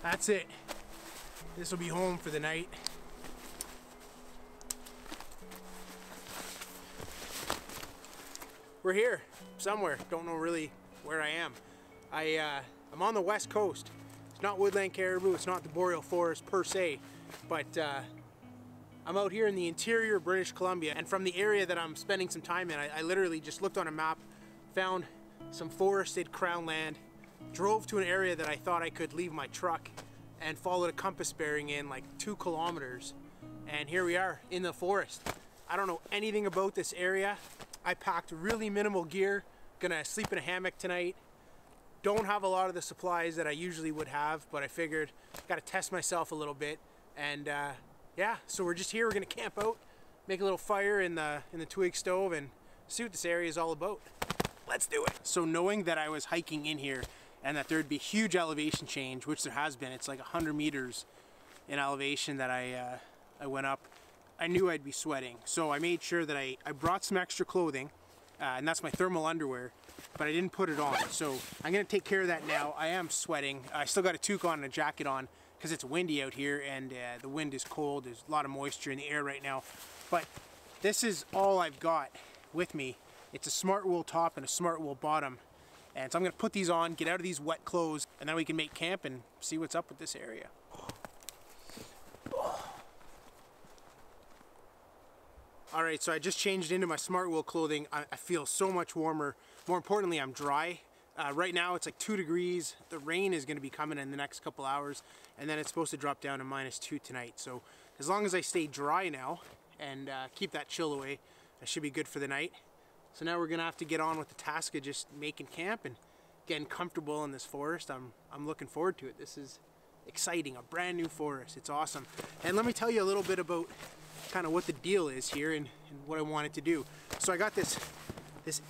That's it. This will be home for the night. We're here somewhere. Don't know really where I am. I'm on the west coast. It's not Woodland Caribou, it's not the Boreal Forest per se, but I'm out here in the interior of British Columbia, and from the area that I'm spending some time in, I literally just looked on a map, found some forested crown land, drove to an area that I thought I could leave my truck, and followed a compass bearing in like 2 kilometers, and here we are in the forest. I don't know anything about this area. I packed really minimal gear, gonna sleep in a hammock tonight. Don't have a lot of the supplies that I usually would have, but I figured gotta test myself a little bit. And yeah, so we're just here, we're gonna camp out, make a little fire in the twig stove and see what this area is all about. Let's do it. So knowing that I was hiking in here and that there'd be huge elevation change, which there has been, it's like 100 meters in elevation that I went up, I knew I'd be sweating. So I made sure that I brought some extra clothing, and that's my thermal underwear, but I didn't put it on. So I'm gonna take care of that now. I am sweating. I still got a toque on and a jacket on because it's windy out here, and the wind is cold. There's a lot of moisture in the air right now. But this is all I've got with me. It's a smart wool top and a smart wool bottom. And so I'm gonna put these on, get out of these wet clothes, and then we can make camp and see what's up with this area. All right, so I just changed into my smart wool clothing. I feel so much warmer. More importantly, I'm dry. Right now it's like 2 degrees. The rain is gonna be coming in the next couple hours, and then it's supposed to drop down to -2 tonight. So as long as I stay dry now and keep that chill away, I should be good for the night. So now we're gonna have to get on with the task of just making camp and getting comfortable in this forest. I'm looking forward to it. This is exciting, a brand new forest. It's awesome. And let me tell you a little bit about kind of what the deal is here and what I wanted to do. So I got this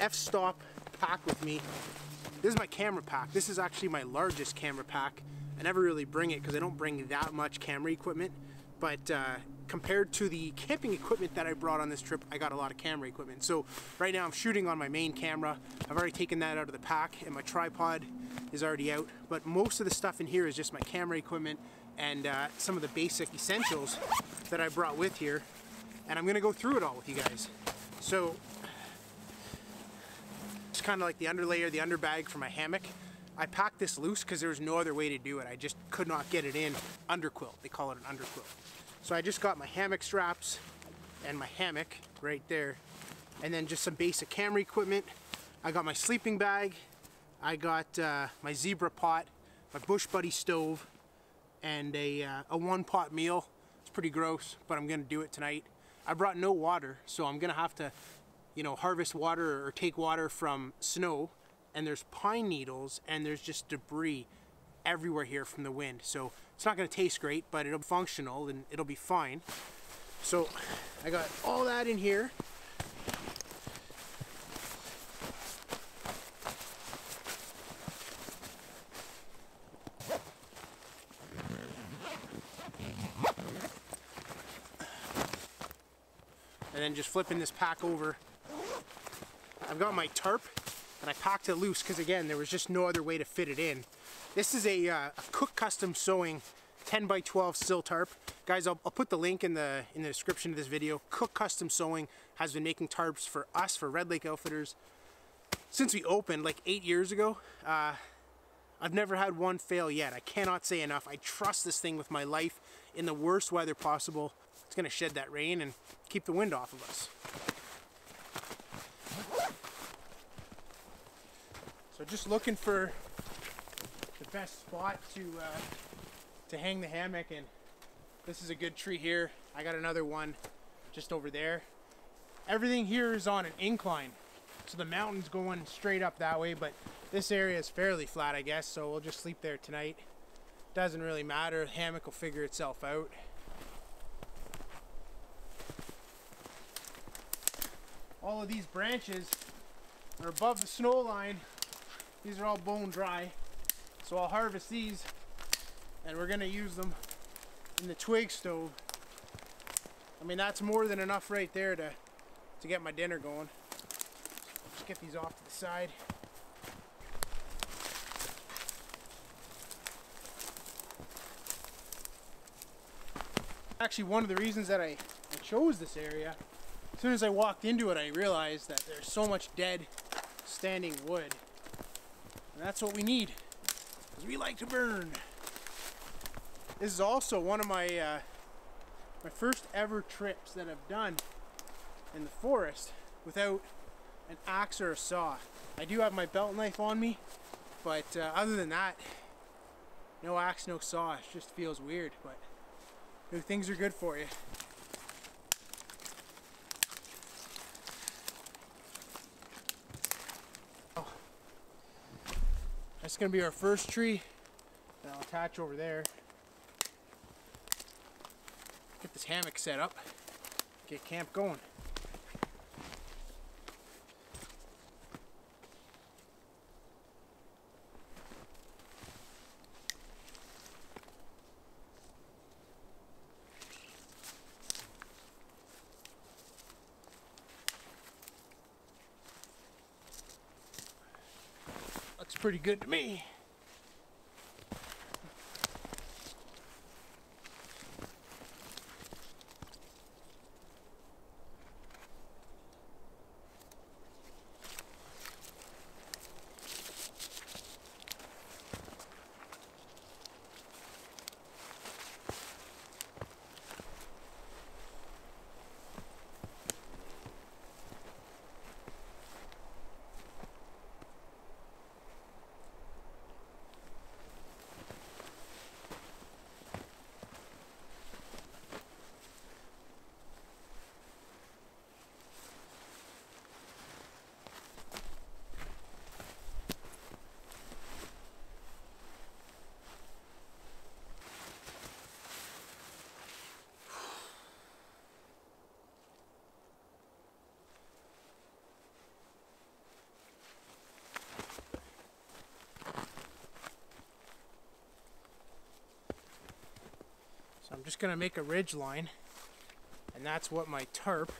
f-stop pack with me. This is my camera pack. This is actually my largest camera pack. I never really bring it because I don't bring that much camera equipment, but compared to the camping equipment that I brought on this trip, I got a lot of camera equipment. So right now I'm shooting on my main camera. I've already taken that out of the pack, and my tripod is already out, but most of the stuff in here is just my camera equipment and some of the basic essentials that I brought with here, and I'm gonna go through it all with you guys. So it's kind of like the underlayer, the underbag for my hammock. I packed this loose because there was no other way to do it. I just could not get it in. Underquilt, they call it an underquilt. So I just got my hammock straps and my hammock right there, and then just some basic camera equipment. I got my sleeping bag, I got my zebra pot, my Bush Buddy stove, and a 1-pot meal. It's pretty gross, but I'm gonna do it tonight. I brought no water, so I'm gonna have to, you know, harvest water or take water from snow, and there's pine needles and there's just debris everywhere here from the wind. So it's not gonna taste great, but it'll be functional and it'll be fine. So I got all that in here. And then just flipping this pack over. I've got my tarp, and I packed it loose because again, there was just no other way to fit it in. This is a Cook Custom Sewing 10x12 sill tarp. Guys, I'll put the link in the description of this video. Cook Custom Sewing has been making tarps for us, for Red Lake Outfitters, since we opened like 8 years ago. I've never had one fail yet. I cannot say enough. I trust this thing with my life in the worst weather possible. It's gonna shed that rain and keep the wind off of us. So just looking for the best spot to hang the hammock, and this is a good tree here. I got another one just over there. Everything here is on an incline, so the mountain's going straight up that way, but this area is fairly flat, I guess, so we'll just sleep there tonight. Doesn't really matter, the hammock will figure itself out. All of these branches are above the snow line. These are all bone dry, so I'll harvest these and we're gonna use them in the twig stove. I mean, that's more than enough right there to get my dinner going. Just get these off to the side. Actually, one of the reasons that I chose this area, as soon as I walked into it, I realized that there's so much dead standing wood. And that's what we need, because we like to burn. This is also one of my my first ever trips that I've done in the forest without an axe or a saw. I do have my belt knife on me, but other than that, no axe, no saw. It just feels weird, but new things are good for you. Oh. That's gonna be our first tree that I'll attach over there. Get this hammock set up, get camp going. Looks pretty good to me. So I'm just going to make a ridge line, and that's what my tarp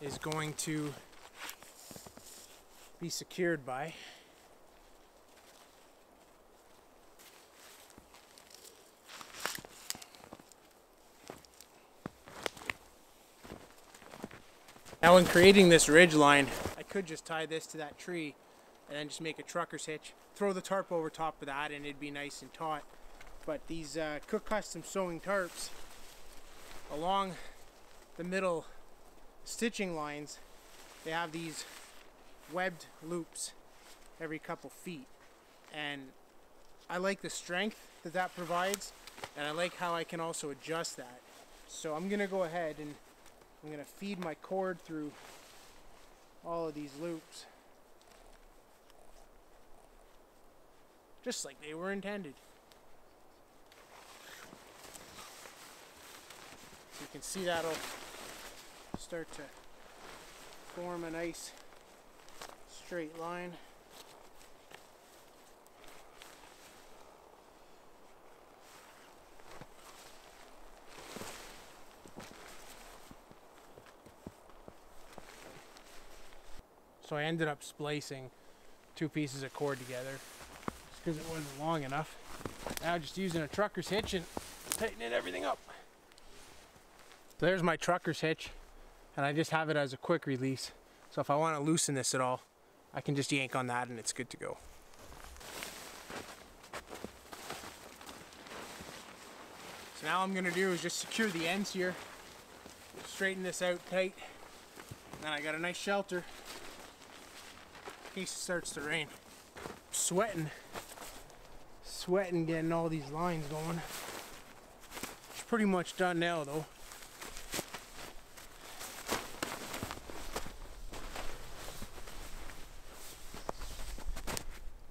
is going to be secured by. Now in creating this ridge line, I could just tie this to that tree and then just make a trucker's hitch, throw the tarp over top of that, and it'd be nice and taut. But these Cook Custom Sewing tarps, along the middle stitching lines, they have these webbed loops every couple feet. And I like the strength that that provides, and I like how I can also adjust that. So I'm going to go ahead and I'm going to feed my cord through all of these loops, just like they were intended. So you can see that'll start to form a nice straight line. So I ended up splicing two pieces of cord together just because it wasn't long enough. Now just using a trucker's hitch and tightening everything up. So there's my trucker's hitch, and I just have it as a quick release. So if I want to loosen this at all, I can just yank on that and it's good to go. So now all I'm going to do is just secure the ends here, straighten this out tight, and then I got a nice shelter in case it starts to rain. I'm sweating getting all these lines going. It's pretty much done now though.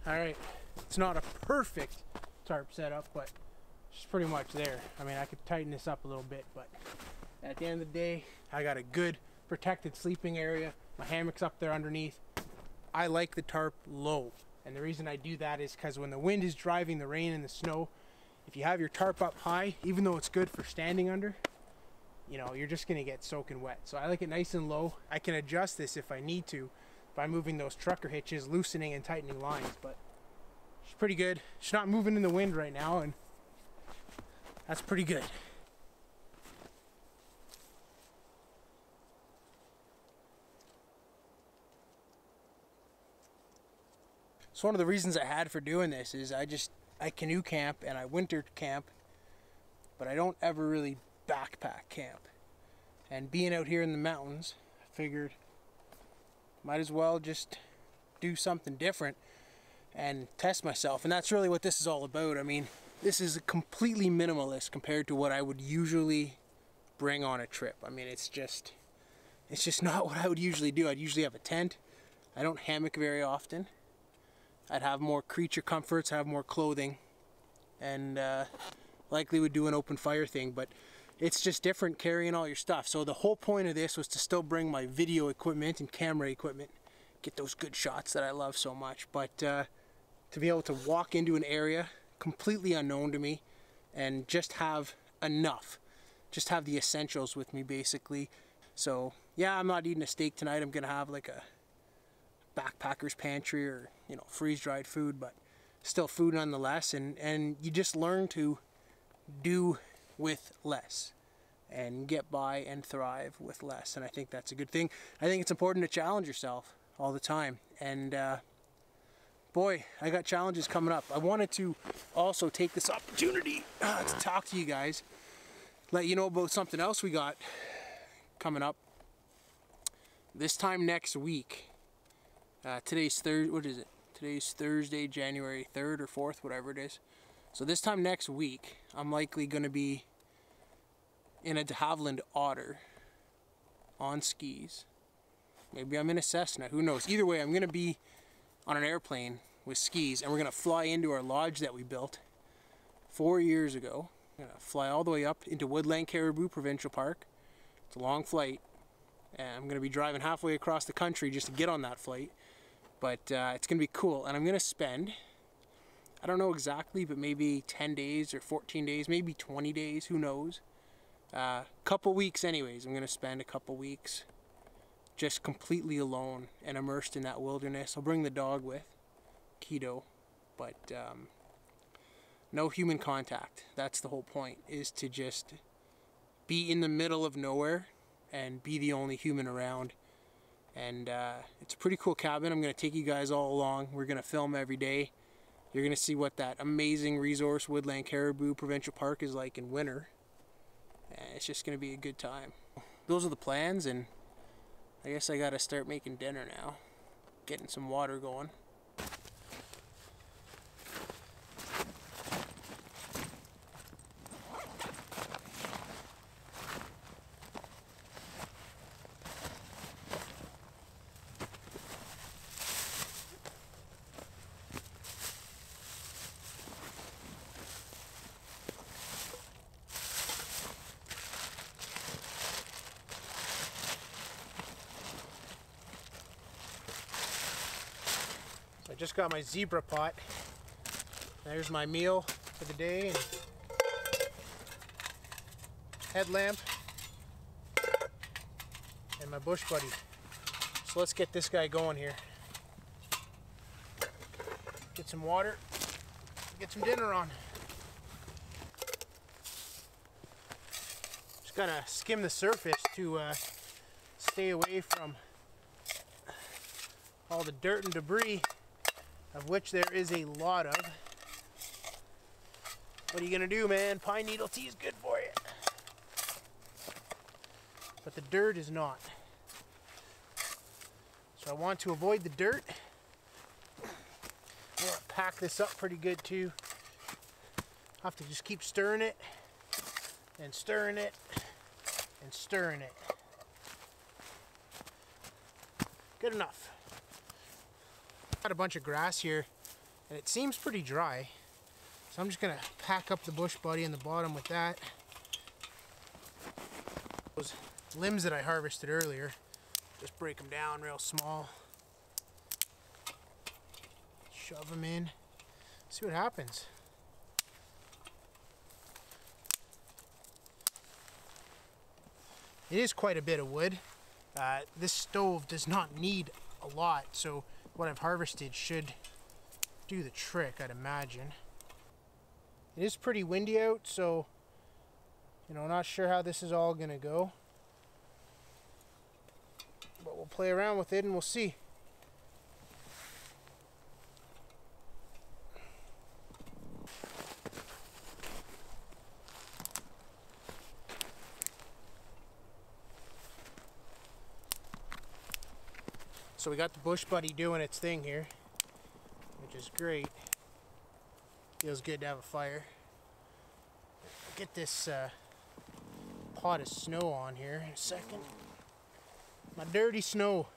Alright, it's not a perfect tarp setup, but it's pretty much there. I mean, I could tighten this up a little bit, but at the end of the day, I got a good protected sleeping area. My hammock's up there underneath. I like the tarp low, and the reason I do that is because when the wind is driving the rain and the snow, if you have your tarp up high, even though it's good for standing under, you know, you're just going to get soaking wet. So I like it nice and low. I can adjust this if I need to by moving those trucker hitches, loosening and tightening lines, but it's pretty good. It's not moving in the wind right now, and that's pretty good. So one of the reasons I had for doing this is I canoe camp and I winter camp, but I don't ever really backpack camp. And being out here in the mountains, I figured might as well just do something different and test myself. And that's really what this is all about. I mean, this is completely minimalist compared to what I would usually bring on a trip. I mean, it's just not what I would usually do. I'd usually have a tent. I don't hammock very often. I'd have more creature comforts, have more clothing, and likely would do an open fire thing, but it's just different carrying all your stuff. So the whole point of this was to still bring my video equipment and camera equipment, get those good shots that I love so much, but to be able to walk into an area completely unknown to me and just have enough, just have the essentials with me basically. So yeah, I'm not eating a steak tonight. I'm gonna have like a backpacker's pantry or, you know, freeze-dried food, but still food nonetheless. And you just learn to do with less and get by and thrive with less, and I think that's a good thing. I think it's important to challenge yourself all the time, and boy, I got challenges coming up. I wanted to also take this opportunity to talk to you guys, let you know about something else we got coming up this time next week. Today's Thursday, January 3rd or 4th, whatever it is. So this time next week, I'm likely going to be in a de Havilland Otter on skis. Maybe I'm in a Cessna, who knows. Either way, I'm going to be on an airplane with skis, and we're going to fly into our lodge that we built 4 years ago. I'm going to fly all the way up into Woodland Caribou Provincial Park. It's a long flight, and I'm going to be driving halfway across the country just to get on that flight. But it's going to be cool, and I'm going to spend, I don't know exactly, but maybe 10 days or 14 days, maybe 20 days, who knows. Couple weeks anyways. I'm going to spend a couple weeks just completely alone and immersed in that wilderness. I'll bring the dog with, Keto, but no human contact. That's the whole point, is to just be in the middle of nowhere and be the only human around. And it's a pretty cool cabin. I'm going to take you guys all along. We're going to film every day. You're going to see what that amazing resource Woodland Caribou Provincial Park is like in winter. And it's just going to be a good time. Those are the plans, and I guess I got to start making dinner now. Getting some water going. I just got my zebra pot. There's my meal for the day, and headlamp, and my bush buddy. So let's get this guy going here. Get some water, get some dinner on. Just gotta skim the surface to stay away from all the dirt and debris, of which there is a lot of. What are you gonna do, man? Pine needle tea is good for you, but the dirt is not. So I want to avoid the dirt. I'm gonna pack this up pretty good too. Have to just keep stirring it and stirring it and stirring it. Good enough. Got a bunch of grass here, and it seems pretty dry, so I'm just gonna pack up the bush buddy in the bottom with that. Those limbs that I harvested earlier, just break them down real small, shove them in, see what happens. It is quite a bit of wood. This stove does not need a lot, so what I've harvested should do the trick, I'd imagine. It is pretty windy out, so, you know, not sure how this is all gonna go. But we'll play around with it and we'll see. So we got the bush buddy doing its thing here, which is great. Feels good to have a fire. Get this pot of snow on here in a second. My dirty snow.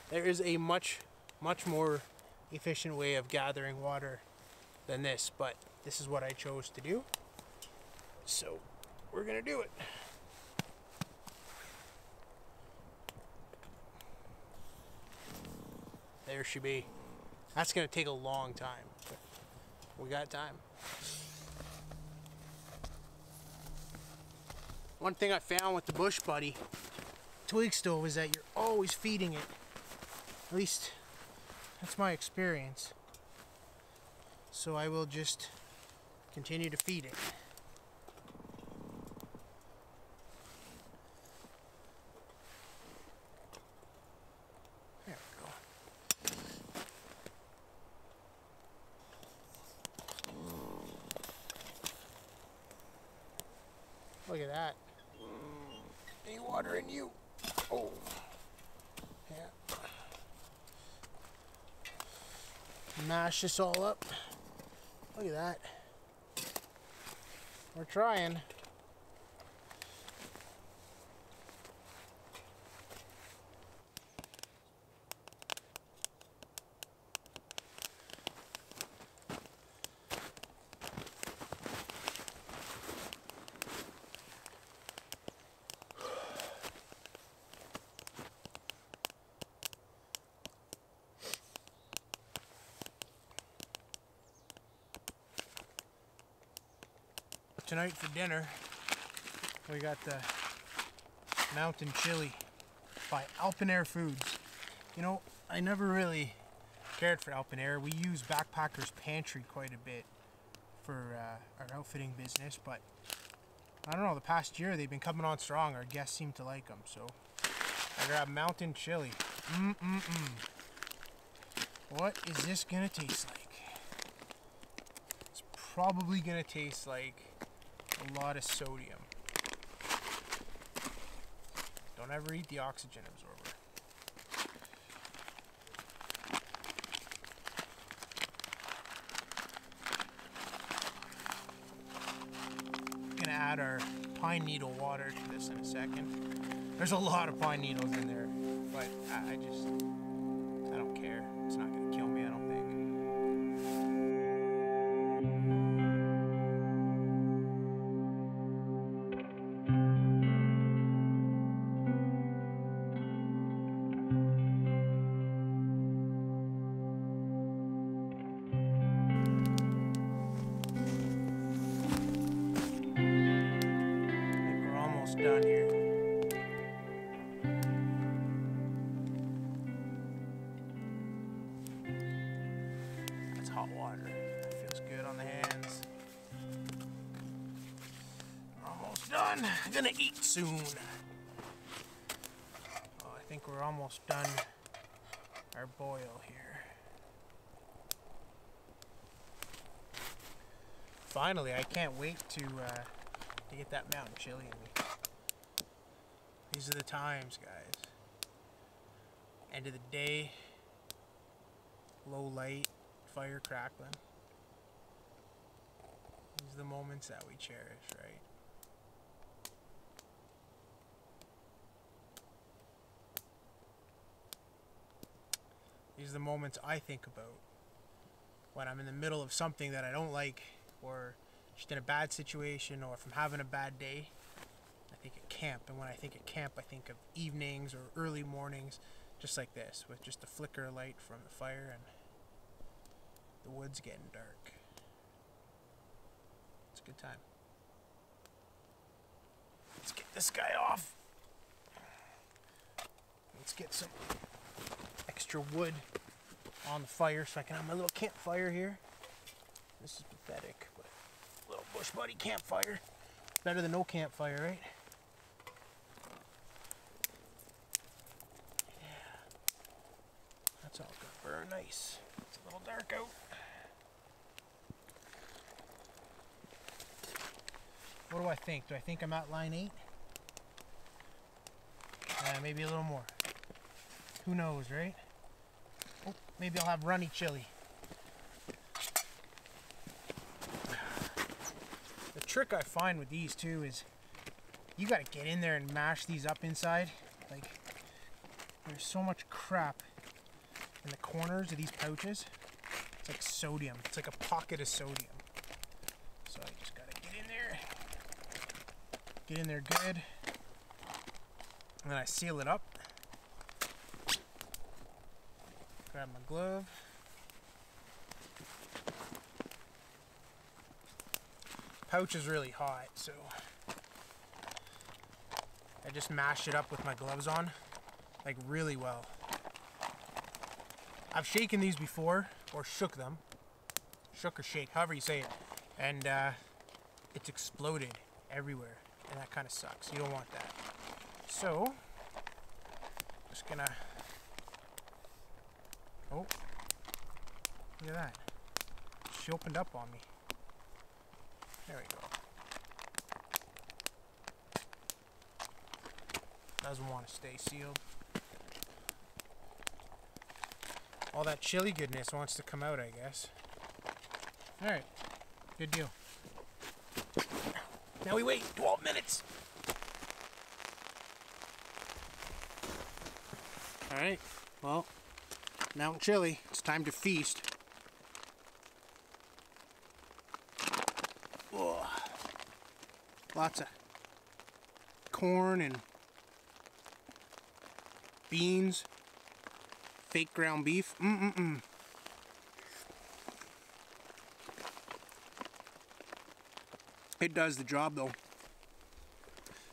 There is a much more efficient way of gathering water than this, but this is what I chose to do. So we're gonna do it. There she be. That's gonna take a long time, but we got time. One thing I found with the bush buddy twig stove is that you're always feeding it. At least that's my experience. So I will just continue to feed it. There we go. Look at that. Any water in you? Oh. Yeah. Mash this all up. Look at that. We're trying. Tonight for dinner, we got the mountain chili by Alpen Air Foods. You know, I never really cared for Alpen Air. We use Backpackers Pantry quite a bit for our outfitting business, but I don't know, the past year they've been coming on strong. Our guests seem to like them, so I grabbed mountain chili. What is this gonna taste like? It's probably gonna taste like a lot of sodium. Don't ever eat the oxygen absorber. I'm gonna add our pine needle water to this in a second. There's a lot of pine needles in there, but I don't care. It's not gonna kill me, I don't think. Done here. That's hot water. That feels good on the hands. Almost done. Gonna eat soon. Oh, I think we're almost done our boil here. Finally, I can't wait to get that mountain chili in me. These are the times, guys. End of the day, low light, fire crackling. These are the moments that we cherish, right? These are the moments I think about when I'm in the middle of something that I don't like, or just in a bad situation, or if I'm having a bad day. I think of camp, and when I think of camp, I think of evenings or early mornings, just like this, with just the flicker of light from the fire and the woods getting dark. It's a good time. Let's get this guy off. Let's get some extra wood on the fire so I can have my little campfire here. This is pathetic, but a little bush buddy campfire. Better than no campfire, right? That's all gonna burn nice. It's a little dark out. What do I think? Do I think I'm at line 8? Maybe a little more. Who knows, right? Maybe I'll have runny chili. The trick I find with these too is you gotta get in there and mash these up inside. Like, there's so much crap in the corners of these pouches. It's like sodium. It's like a pocket of sodium. So I just gotta get in there. Get in there good. And then I seal it up. Grab my glove. Pouch is really hot, so I just mash it up with my gloves on, like really well. I've shaken these before, or shook them. Shook or shake, however you say it. And it's exploded everywhere, and that kind of sucks. You don't want that. So, just gonna, oh, look at that. She opened up on me. There we go. Doesn't want to stay sealed. All that chili goodness wants to come out, I guess. Alright, good deal. Now we wait 12 minutes. Alright, well, Mountain Chili, it's time to feast. Oh, lots of corn and beans, fake ground beef. It does the job though.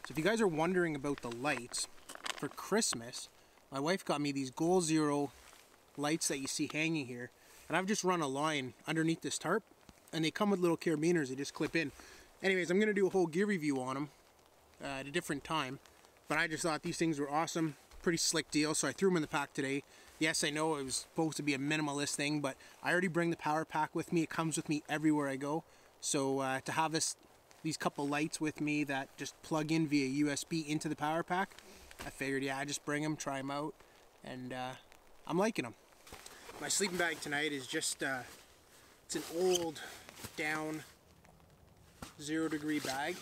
So if you guys are wondering about the lights, for Christmas, my wife got me these Goal Zero lights that you see hanging here. And I've just run a line underneath this tarp, and they come with little carabiners, they just clip in. Anyways, I'm gonna do a whole gear review on them at a different time. But I just thought these things were awesome. Pretty slick deal, so I threw them in the pack today. Yes, I know it was supposed to be a minimalist thing, but I already bring the power pack with me. It comes with me everywhere I go. So to have these couple lights with me that just plug in via USB into the power pack, I figured, yeah, I just bring them, try them out, and I'm liking them. My sleeping bag tonight is just, it's an old, down, 0-degree bag.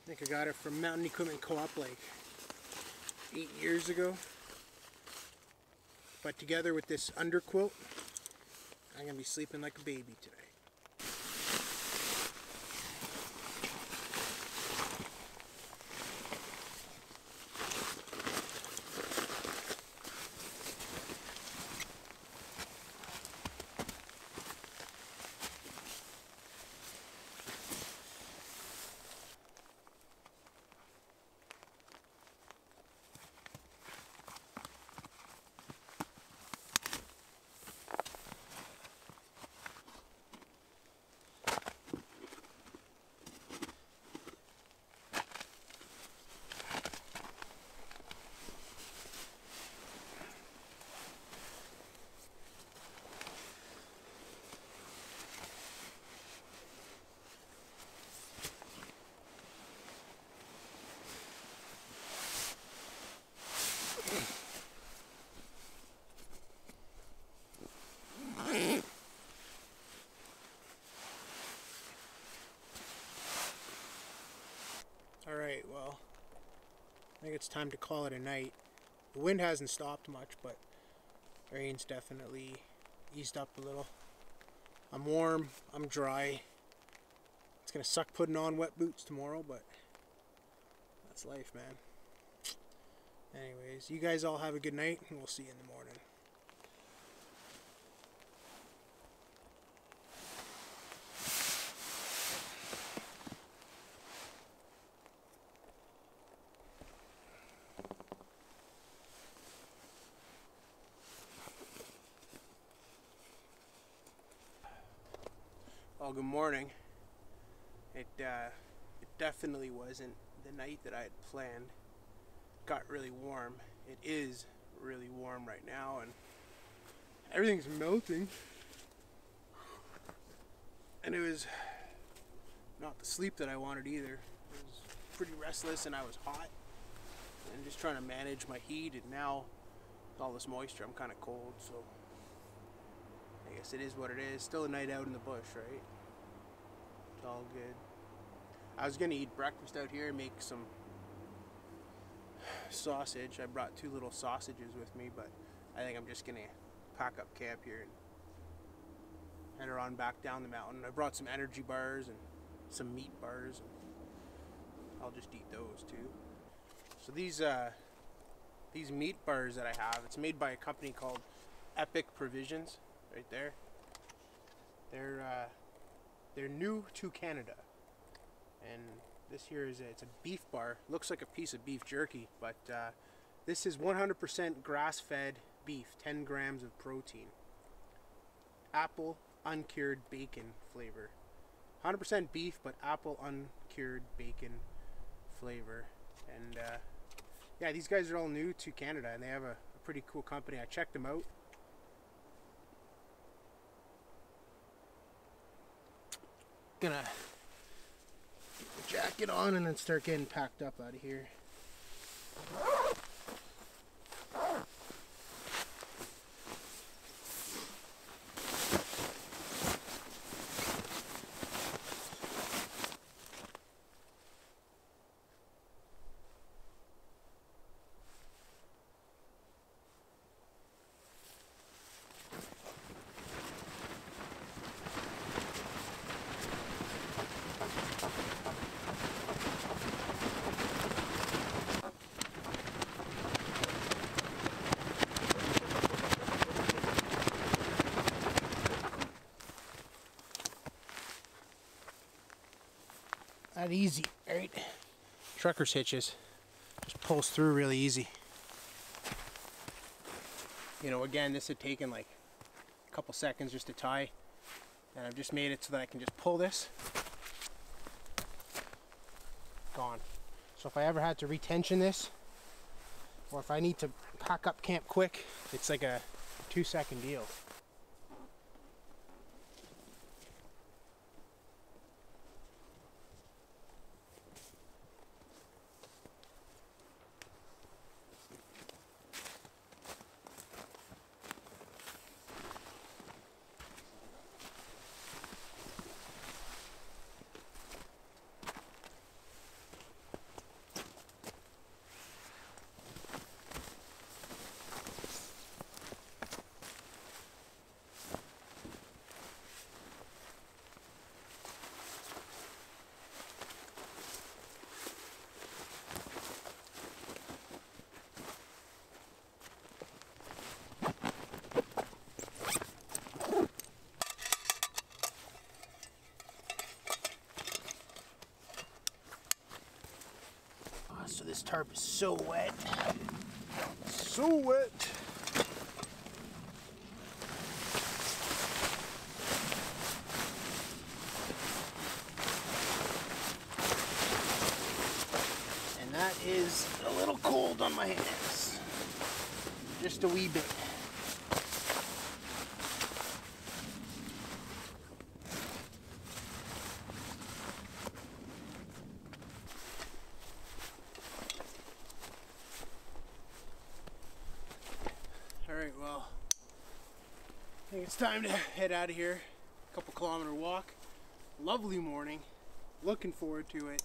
I think I got it from Mountain Equipment Co-op like 8 years ago. But together with this underquilt, I'm going to be sleeping like a baby today. Alright, well, I think it's time to call it a night. The wind hasn't stopped much, but the rain's definitely eased up a little. I'm warm, I'm dry. It's gonna suck putting on wet boots tomorrow, but that's life, man. Anyways, you guys all have a good night, and we'll see you in the morning. Well, good morning. It definitely wasn't the night that I had planned. It got really warm. It is really warm right now, and everything's melting. And it was not the sleep that I wanted either. I was pretty restless and I was hot. And just trying to manage my heat, and now with all this moisture I'm kind of cold, so I guess it is what it is. Still a night out in the bush, right? It's all good. I was gonna eat breakfast out here and make some sausage. I brought 2 little sausages with me, but I think I'm just gonna pack up camp here and head on back down the mountain. I brought some energy bars and some meat bars, and I'll just eat those too. So these meat bars that I have, it's made by a company called Epic Provisions, right there. They're new to Canada, and this here it's a beef bar. Looks like a piece of beef jerky, but this is 100% grass-fed beef, 10 grams of protein, apple uncured bacon flavor. 100% beef, but apple uncured bacon flavor. And yeah, these guys are all new to Canada, and they have a pretty cool company. I checked them out. Gonna get the jacket on and then start getting packed up out of here. That easy, right? Trucker's hitches. Just pulls through really easy. You know, again, this had taken like a couple seconds just to tie, and I've just made it so that I can just pull this. Gone. So if I ever had to retension this, or if I need to pack up camp quick, it's like a 2-second deal. So this tarp is so wet. So wet. And that is a little cold on my hands. Just a wee bit. Alright, well, I think it's time to head out of here. A couple kilometer walk. Lovely morning. Looking forward to it.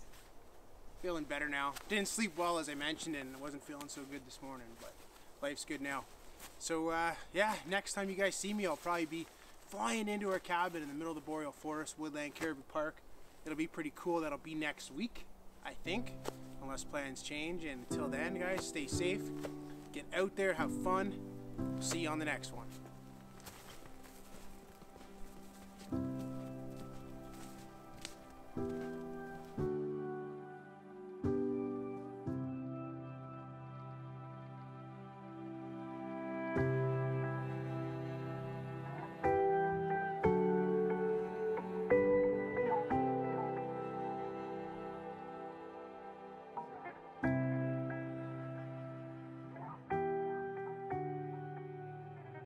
Feeling better now. Didn't sleep well, as I mentioned, and I wasn't feeling so good this morning, but life's good now. So yeah, next time you guys see me, I'll probably be flying into our cabin in the middle of the Boreal Forest, Woodland Caribou Park. It'll be pretty cool. That'll be next week, I think, unless plans change. And until then, guys, stay safe. Get out there, have fun. See you on the next one.